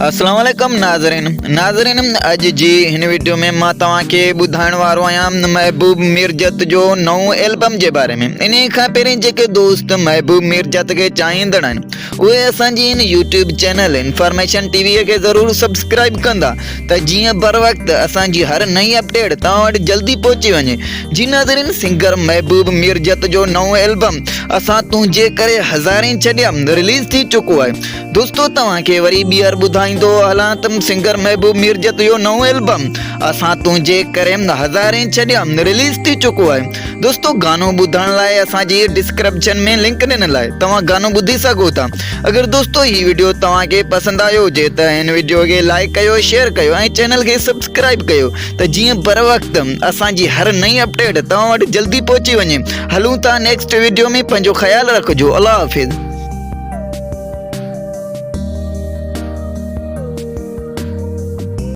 अस्सलाम वालेकुम नाज़रीन अज जी हिन वीडियो में मां तव्हांखे ॿुधाइण वारो आहियां महबूब मिर्जत जो नओं एल्बम जे बारे में। इन खां पहिरीं जेके दोस्त महबूब मिर्जत खे चाहींदड़ आहिनि उहे असांजी इन यूट्यूब चैनल इंफॉर्मेशन टीवीअ खे ज़रूरु सब्सक्राइब कंदा त जीअं बर वक़्तु असांजी हर नई अपडेट तव्हां वटि जल्दी पहुची वञे। जी नाज़रीन, सिंगर महबूब मिर्जत जो नओं एल्बम असां तुंहिंजे करे हज़ारें छॾिया रिलीज़ थी चुको आहे। दोस्तो, तव्हांखे वरी ॿीहर ॿुधाईंदो हलां त सिंगर महबूब मिर्जत जो नओं एल्बम असां तुंहिंजे करे हज़ारें छॾिया रिलीज़ थी चुको आहे। दोस्तो, गानो ॿुधण लाइ असांजी डिस्क्रिप्शन में लिंक ॾिनल आहे, तव्हां गानो ॿुधी सघो था। अगरि दोस्तो हीउ वीडियो तव्हांखे पसंदि आयो हुजे त हिन वीडियो खे लाइक कयो, शेयर कयो ऐं चैनल खे सब्सक्राइब कयो त जीअं बर वक़्तु असांजी हर नई अपडेट तव्हां वटि जल्दी पहुची वञे। हलूं था नेक्स्ट वीडियो में, पंहिंजो ख़्यालु रखिजो। अल्लाह हाफ़िज़।